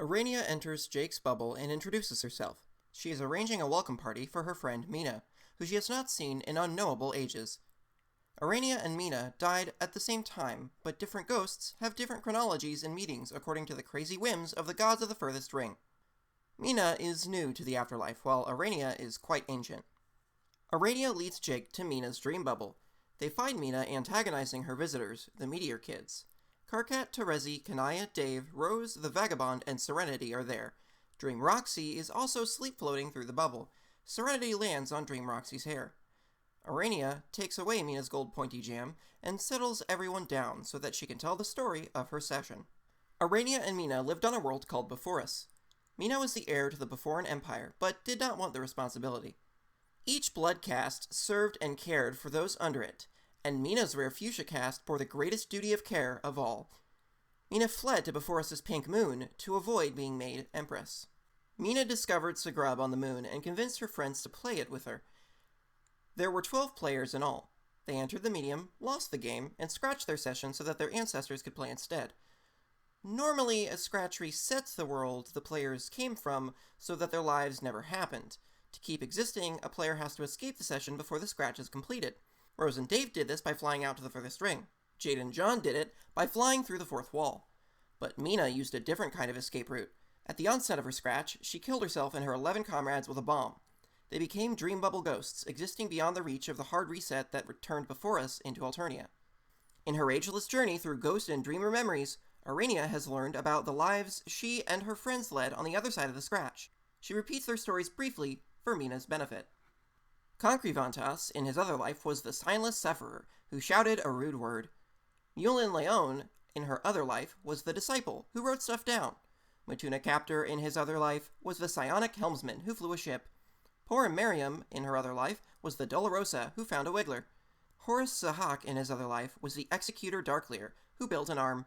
Arania enters Jake's bubble and introduces herself. She is arranging a welcome party for her friend Mina, who she has not seen in unknowable ages. Arania and Mina died at the same time, but different ghosts have different chronologies and meetings according to the crazy whims of the gods of the furthest ring. Mina is new to the afterlife, while Arania is quite ancient. Arania leads Jake to Mina's dream bubble. They find Mina antagonizing her visitors, the Meteor Kids. Karkat, Terezi, Kanaya, Dave, Rose, the Vagabond, and Serenity are there. Dream Roxy is also sleep floating through the bubble. Serenity lands on Dream Roxy's hair. Arania takes away Mina's gold pointy jam and settles everyone down so that she can tell the story of her session. Arania and Mina lived on a world called Before Us. Mina was the heir to the Beforan Empire, but did not want the responsibility. Each blood caste served and cared for those under it, and Mina's rare fuchsia caste bore the greatest duty of care of all. Mina fled to Before Us' pink moon to avoid being made empress. Mina discovered Sagrub on the moon and convinced her friends to play it with her. There were 12 players in all. They entered the medium, lost the game, and scratched their session so that their ancestors could play instead. Normally, a scratch resets the world the players came from so that their lives never happened. To keep existing, a player has to escape the session before the scratch is completed. Rose and Dave did this by flying out to the furthest ring. Jade and John did it by flying through the fourth wall. But Mina used a different kind of escape route. At the onset of her scratch, she killed herself and her 11 comrades with a bomb. They became dream bubble ghosts, existing beyond the reach of the hard reset that returned Before Us into Alternia. In her ageless journey through ghost and dreamer memories, Arania has learned about the lives she and her friends led on the other side of the scratch. She repeats their stories briefly for Mina's benefit. Concrevantas, in his other life, was the signless sufferer who shouted a rude word. Yulin Leon, in her other life, was the disciple who wrote stuff down. Matuna Captor, in his other life, was the psionic helmsman who flew a ship. Poor Miriam, in her other life, was the Dolorosa who found a wiggler. Horace Sahak, in his other life, was the executor Darkleer who built an arm.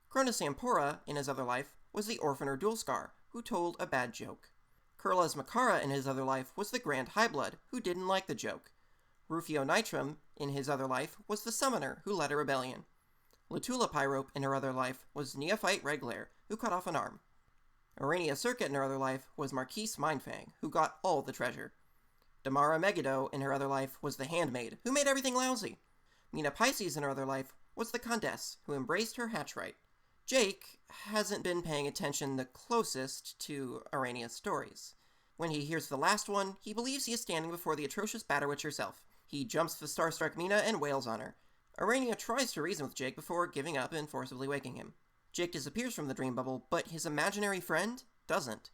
Cronus Ampora, in his other life, was the orphaner Dualscar who told a bad joke. Kurlas Makara, in his other life, was the Grand Highblood who didn't like the joke. Rufio Nitrum, in his other life, was the summoner who led a rebellion. Latula Pyrope, in her other life, was Neophyte Redglare who cut off an arm. Arania Circuit, in her other life, was Marquise Mindfang who got all the treasure. Damara Megiddo, in her other life, was the handmaid who made everything lousy. Mina Pisces, in her other life, was the Condess who embraced her hatchright. Jake hasn't been paying attention the closest to Arania's stories. When he hears the last one, he believes he is standing before the atrocious Batterwitch herself. He jumps the starstruck Mina and wails on her. Arania tries to reason with Jake before giving up and forcibly waking him. Jake disappears from the dream bubble, but his imaginary friend doesn't.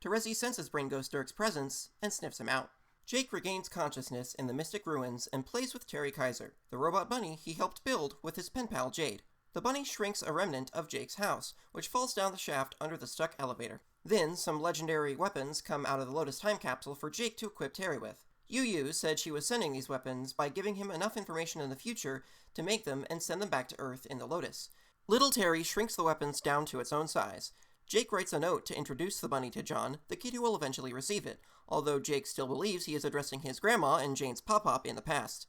Terezi senses Brain Ghost Dirk's presence and sniffs him out. Jake regains consciousness in the Mystic Ruins and plays with Terry Kaiser, the robot bunny he helped build with his pen pal Jade. The bunny shrinks a remnant of Jake's house, which falls down the shaft under the stuck elevator. Then, some legendary weapons come out of the Lotus time capsule for Jake to equip Terry with. Yu said she was sending these weapons by giving him enough information in the future to make them and send them back to Earth in the Lotus. Little Terry shrinks the weapons down to its own size. Jake writes a note to introduce the bunny to John, the kid who will eventually receive it, although Jake still believes he is addressing his grandma and Jane's pop-up in the past.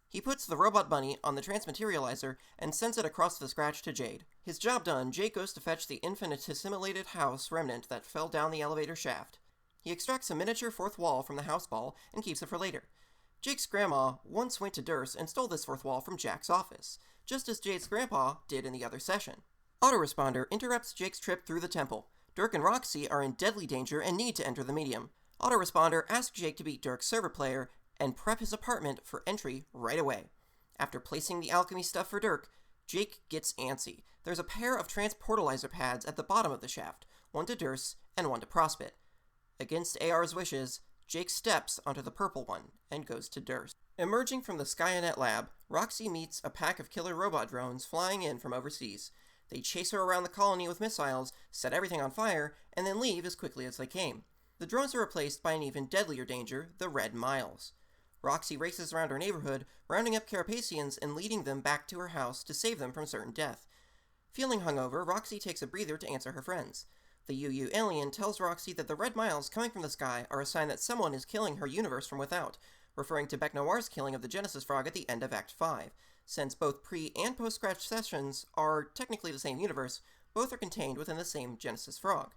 He puts the robot bunny on the transmaterializer and sends it across the scratch to Jade. His job done, Jake goes to fetch the infinitesimalated house remnant that fell down the elevator shaft. He extracts a miniature fourth wall from the house ball and keeps it for later. Jake's grandma once went to Durst and stole this fourth wall from Jack's office, just as Jade's grandpa did in the other session. Autoresponder interrupts Jake's trip through the temple. Dirk and Roxy are in deadly danger and need to enter the medium. Autoresponder asks Jake to beat Dirk's server player and prep his apartment for entry right away. After placing the alchemy stuff for Dirk, Jake gets antsy. There's a pair of transportalizer pads at the bottom of the shaft, one to Durst and one to Prospit. Against AR's wishes, Jake steps onto the purple one and goes to Durst. Emerging from the Skyanet lab, Roxy meets a pack of killer robot drones flying in from overseas. They chase her around the colony with missiles, set everything on fire, and then leave as quickly as they came. The drones are replaced by an even deadlier danger, the Red Miles. Roxy races around her neighborhood, rounding up Carapacians and leading them back to her house to save them from certain death. Feeling hungover, Roxy takes a breather to answer her friends. The UU alien tells Roxy that the Red Miles coming from the sky are a sign that someone is killing her universe from without, referring to Bec Noir's killing of the Genesis Frog at the end of Act 5. Since both pre- and post-scratch sessions are technically the same universe, both are contained within the same Genesis Frog.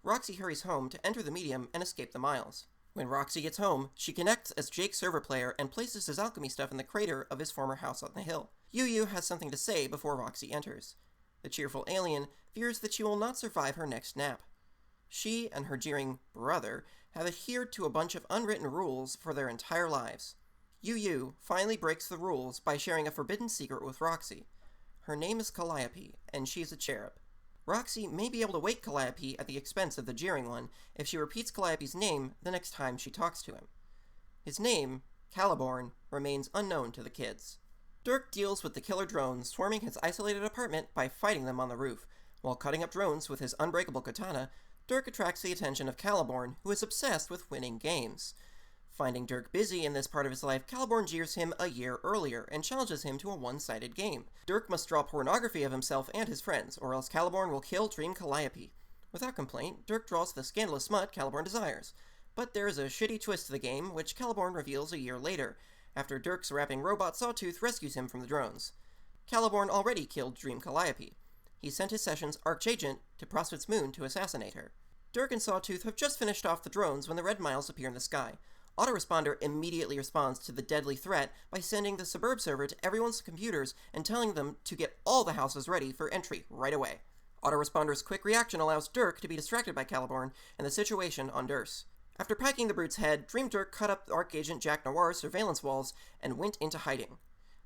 Roxy hurries home to enter the medium and escape the Miles. When Roxy gets home, she connects as Jake's server player and places his alchemy stuff in the crater of his former house on the hill. Yu has something to say before Roxy enters. The cheerful alien fears that she will not survive her next nap. She and her jeering brother have adhered to a bunch of unwritten rules for their entire lives. Yu finally breaks the rules by sharing a forbidden secret with Roxy. Her name is Calliope, and she's a cherub. Roxy may be able to wake Calliope at the expense of the jeering one if she repeats Calliope's name the next time she talks to him. His name, Caliborn, remains unknown to the kids. Dirk deals with the killer drones swarming his isolated apartment by fighting them on the roof. While cutting up drones with his unbreakable katana, Dirk attracts the attention of Caliborn, who is obsessed with winning games. Finding Dirk busy in this part of his life, Caliborn jeers him a year earlier and challenges him to a one-sided game. Dirk must draw pornography of himself and his friends, or else Caliborn will kill Dream Calliope. Without complaint, Dirk draws the scandalous smut Caliborn desires. But there is a shitty twist to the game, which Caliborn reveals a year later, after Dirk's rapping robot Sawtooth rescues him from the drones. Caliborn already killed Dream Calliope. He sent his Sessions Archagent to Prospect's moon to assassinate her. Dirk and Sawtooth have just finished off the drones when the red miles appear in the sky. Autoresponder immediately responds to the deadly threat by sending the Suburb server to everyone's computers and telling them to get all the houses ready for entry right away. Autoresponder's quick reaction allows Dirk to be distracted by Caliborn and the situation on Dirce. After packing the brute's head, Dream Dirk cut up Archagent Jack Noir's surveillance walls and went into hiding.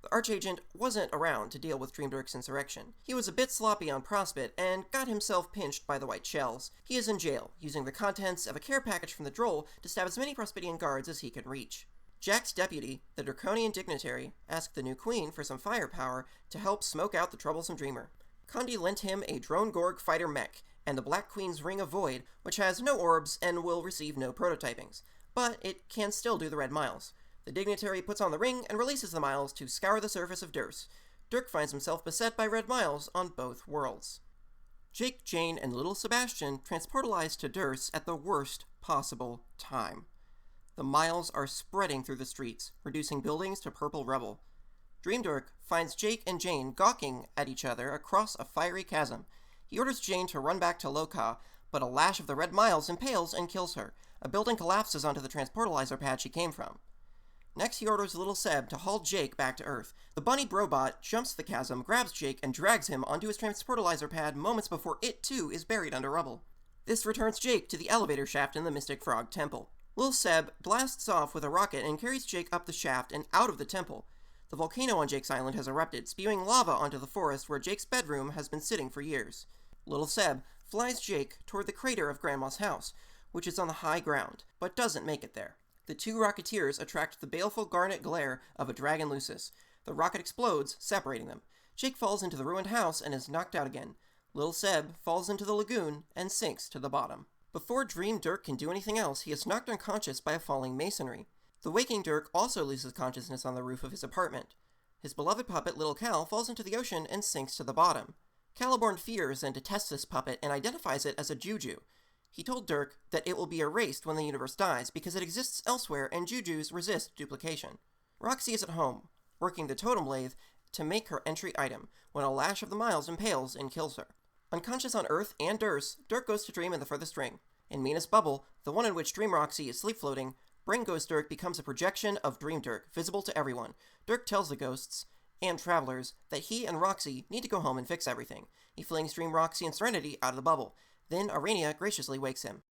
The Archagent wasn't around to deal with Dream Dirk's insurrection. He was a bit sloppy on Prospect and got himself pinched by the White Shells. He is in jail, using the contents of a care package from the Droll to stab as many Prospectian guards as he can reach. Jack's deputy, the Draconian dignitary, asked the new queen for some firepower to help smoke out the troublesome dreamer. Condi lent him a Drone Gorg fighter mech and the Black Queen's Ring of Void, which has no orbs and will receive no prototypings, but it can still do the red miles. The dignitary puts on the ring and releases the miles to scour the surface of Dirce. Dirk finds himself beset by red miles on both worlds. Jake, Jane, and little Sebastian transportalize to Dirce at the worst possible time. The miles are spreading through the streets, reducing buildings to purple rubble. Dream Dirk finds Jake and Jane gawking at each other across a fiery chasm. He orders Jane to run back to Loka, but a lash of the red miles impales and kills her. A building collapses onto the transportalizer pad she came from. Next, he orders little Seb to haul Jake back to Earth. The bunny Brobot jumps the chasm, grabs Jake, and drags him onto his transportalizer pad moments before it, too, is buried under rubble. This returns Jake to the elevator shaft in the Mystic Frog Temple. Lil Seb blasts off with a rocket and carries Jake up the shaft and out of the temple. The volcano on Jake's island has erupted, spewing lava onto the forest where Jake's bedroom has been sitting for years. Little Seb flies Jake toward the crater of Grandma's house, which is on the high ground, but doesn't make it there. The two Rocketeers attract the baleful garnet glare of a Dragon Lucis. The rocket explodes, separating them. Jake falls into the ruined house and is knocked out again. Little Seb falls into the lagoon and sinks to the bottom. Before Dream Dirk can do anything else, he is knocked unconscious by a falling masonry. The waking Dirk also loses consciousness on the roof of his apartment. His beloved puppet, Little Cal, falls into the ocean and sinks to the bottom. Caliborn fears and detests this puppet and identifies it as a juju. He told Dirk that it will be erased when the universe dies because it exists elsewhere and jujus resist duplication. Roxy is at home, working the totem lathe to make her entry item, when a lash of the miles impales and kills her. Unconscious on Earth and Dirce, Dirk goes to dream in the furthest ring. In Mina's bubble, the one in which Dream Roxy is sleep-floating, Brain Ghost Dirk becomes a projection of Dream Dirk, visible to everyone. Dirk tells the ghosts and travelers that he and Roxy need to go home and fix everything. He flings Dream Roxy and Serenity out of the bubble. Then Arania graciously wakes him.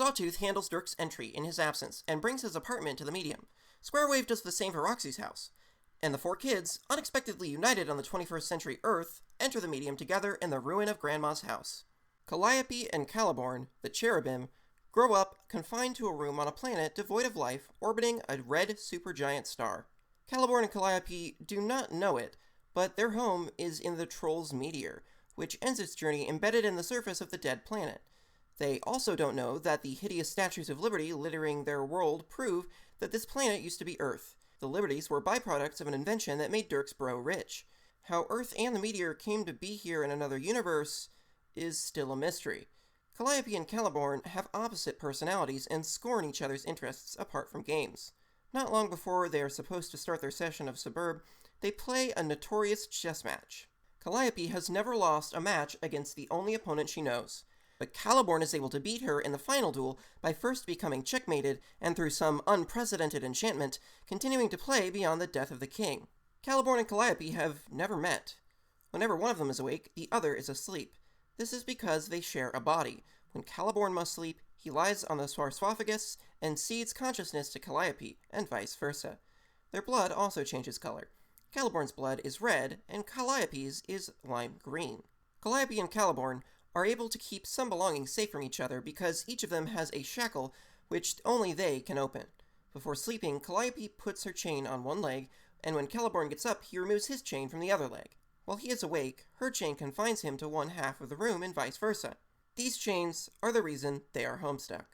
Sawtooth handles Dirk's entry in his absence and brings his apartment to the medium. Squarewave does the same for Roxy's house. And the four kids, unexpectedly united on the 21st century Earth, enter the medium together in the ruin of Grandma's house. Calliope and Caliborn, the cherubim, grow up confined to a room on a planet devoid of life orbiting a red supergiant star. Caliborn and Calliope do not know it, but their home is in the Troll's meteor, which ends its journey embedded in the surface of the dead planet. They also don't know that the hideous statues of Liberty littering their world prove that this planet used to be Earth. The Liberties were byproducts of an invention that made Dirk's bro rich. How Earth and the meteor came to be here in another universe is still a mystery. Calliope and Caliborn have opposite personalities and scorn each other's interests apart from games. Not long before they are supposed to start their session of Suburb, they play a notorious chess match. Calliope has never lost a match against the only opponent she knows, but Caliborn is able to beat her in the final duel by first becoming checkmated and through some unprecedented enchantment, continuing to play beyond the death of the king. Caliborn and Calliope have never met. Whenever one of them is awake, the other is asleep. This is because they share a body. When Caliborn must sleep, he lies on the sarcophagus and cedes consciousness to Calliope, and vice versa. Their blood also changes color. Caliborn's blood is red, and Calliope's is lime green. Calliope and Caliborn are able to keep some belongings safe from each other because each of them has a shackle which only they can open. Before sleeping, Calliope puts her chain on one leg, and when Caliborn gets up, he removes his chain from the other leg. While he is awake, her chain confines him to one half of the room and vice versa. These chains are the reason they are Homestuck.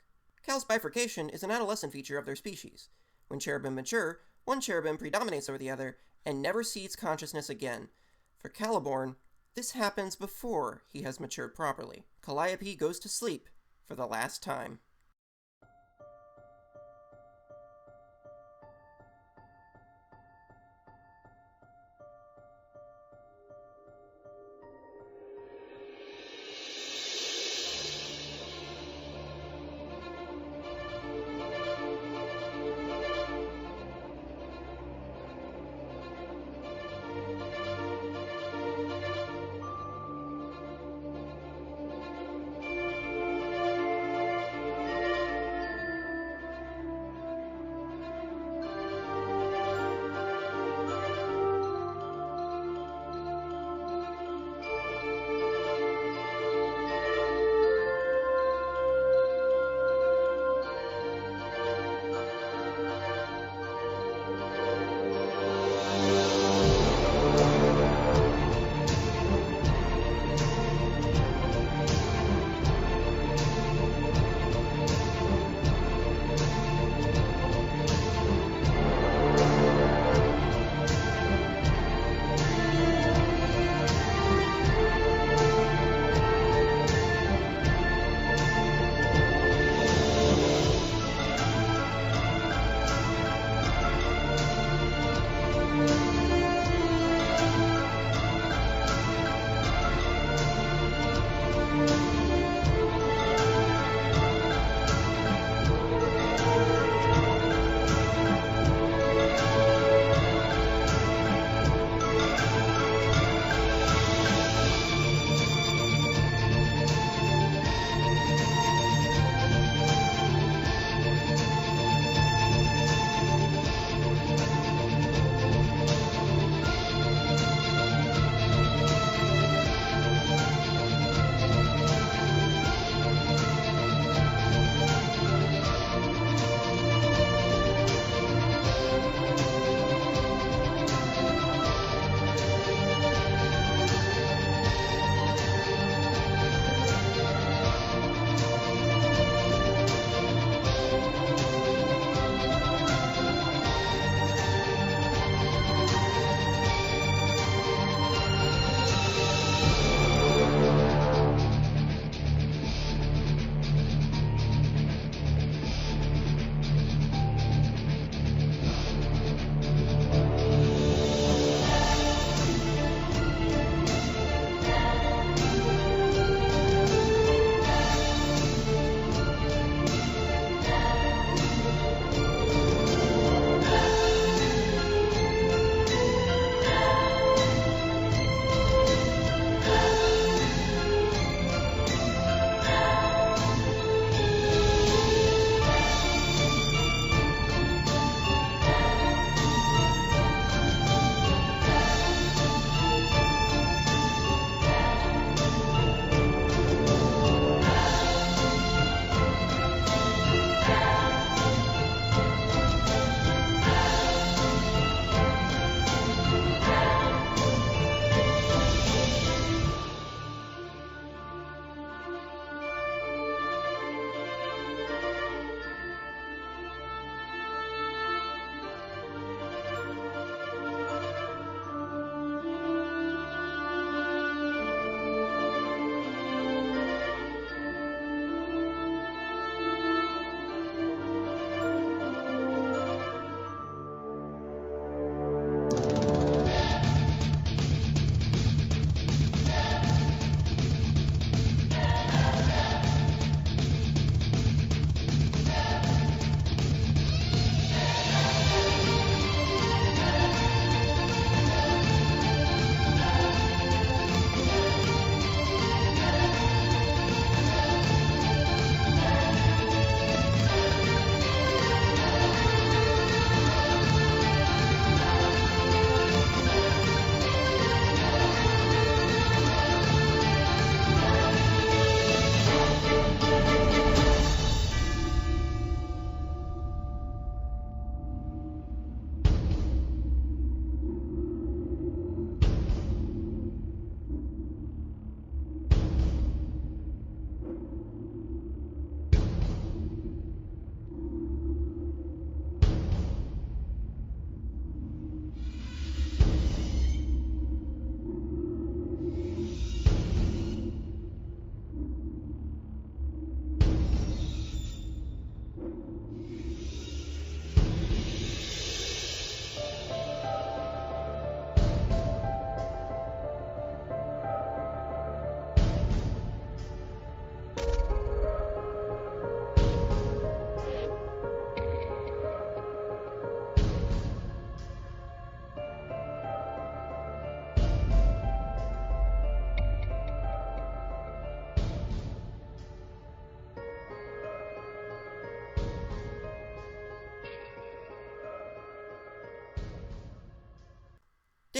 Cal's bifurcation is an adolescent feature of their species. When cherubim mature, one cherubim predominates over the other and never cedes consciousness again. For Caliborn, this happens before he has matured properly. Calliope goes to sleep for the last time.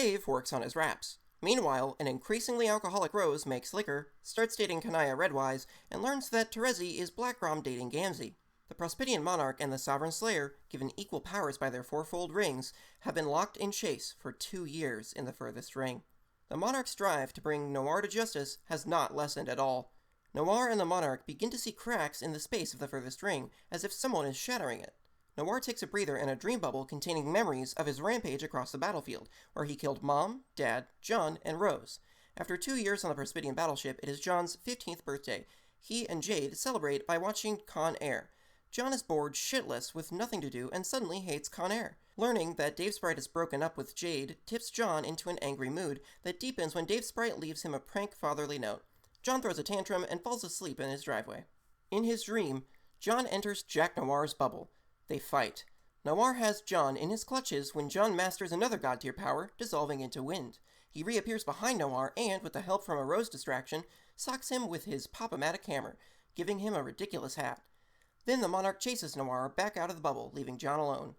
Dave works on his raps. Meanwhile, an increasingly alcoholic Rose makes liquor, starts dating Kanaya Redwise, and learns that Terezi is Blackrom dating Gamzee. The Prospidian Monarch and the Sovereign Slayer, given equal powers by their fourfold rings, have been locked in chase for 2 years in the furthest ring. The Monarch's drive to bring Noir to justice has not lessened at all. Noir and the Monarch begin to see cracks in the space of the furthest ring, as if someone is shattering it. Noir takes a breather in a dream bubble containing memories of his rampage across the battlefield, where he killed Mom, Dad, John, and Rose. After 2 years on the Prospidian battleship, it is John's 15th birthday. He and Jade celebrate by watching Con Air. John is bored shitless with nothing to do and suddenly hates Con Air. Learning that Dave Sprite has broken up with Jade tips John into an angry mood that deepens when Dave Sprite leaves him a prank fatherly note. John throws a tantrum and falls asleep in his driveway. In his dream, John enters Jack Noir's bubble. They fight. Noir has John in his clutches when John masters another god-tier power, dissolving into wind. He reappears behind Noir and, with the help from a Rose distraction, socks him with his pop-o-matic hammer, giving him a ridiculous hat. Then the Monarch chases Noir back out of the bubble, leaving John alone.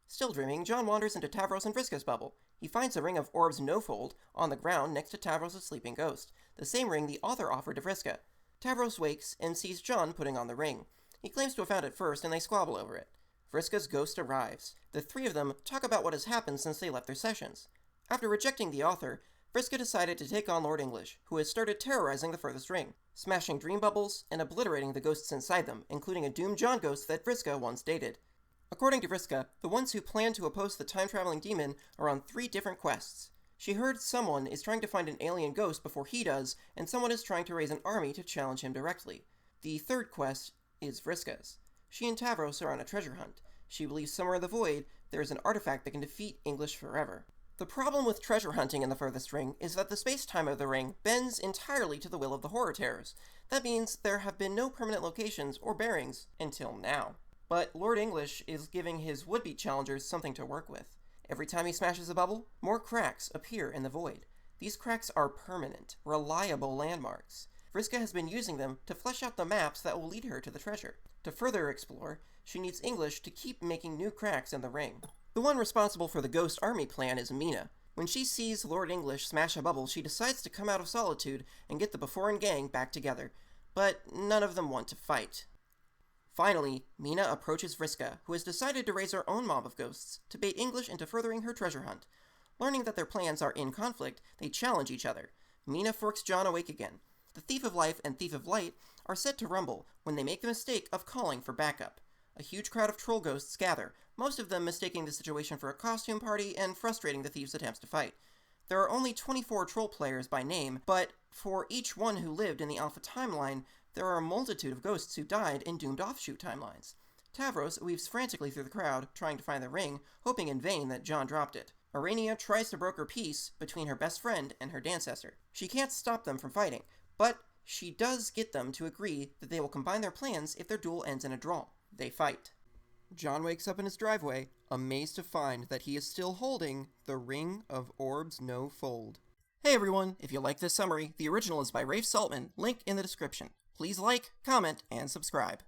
Still dreaming, John wanders into Tavros and Vriska's bubble. He finds a ring of orbs no-fold on the ground next to Tavros' sleeping ghost, the same ring the author offered to Vriska. Tavros wakes and sees John putting on the ring. He claims to have found it first, and they squabble over it. Vriska's ghost arrives. The three of them talk about what has happened since they left their sessions. After rejecting the author, Vriska decided to take on Lord English, who has started terrorizing the furthest ring, smashing dream bubbles and obliterating the ghosts inside them, including a doomed John ghost that Vriska once dated. According to Vriska, the ones who plan to oppose the time-traveling demon are on 3 different quests. She heard someone is trying to find an alien ghost before he does, and someone is trying to raise an army to challenge him directly. The 3rd quest is Vriska's. She and Tavros are on a treasure hunt. She believes somewhere in the void there is an artifact that can defeat English forever. The problem with treasure hunting in the furthest ring is that the space-time of the ring bends entirely to the will of the horror terrors. That means there have been no permanent locations or bearings until now. But Lord English is giving his would-be challengers something to work with. Every time he smashes a bubble, more cracks appear in the void. These cracks are permanent, reliable landmarks. Vriska has been using them to flesh out the maps that will lead her to the treasure. To further explore, she needs English to keep making new cracks in the ring. The one responsible for the Ghost Army plan is Mina. When she sees Lord English smash a bubble, she decides to come out of solitude and get the Beforeign gang back together. But none of them want to fight. Finally, Mina approaches Vriska, who has decided to raise her own mob of ghosts to bait English into furthering her treasure hunt. Learning that their plans are in conflict, they challenge each other. Mina forks John awake again. The Thief of Life and Thief of Light are set to rumble when they make the mistake of calling for backup. A huge crowd of troll ghosts gather, most of them mistaking the situation for a costume party and frustrating the thieves' attempts to fight. There are only 24 troll players by name, but for each one who lived in the Alpha timeline, there are a multitude of ghosts who died in doomed offshoot timelines. Tavros weaves frantically through the crowd, trying to find the ring, hoping in vain that John dropped it. Arania tries to broker peace between her best friend and her Dancestor. She can't stop them from fighting, but she does get them to agree that they will combine their plans if their duel ends in a draw. They fight. John wakes up in his driveway, amazed to find that he is still holding the Ring of Orbs No Fold. Hey everyone, if you like this summary, the original is by Rafe Saltman, link in the description. Please like, comment, and subscribe.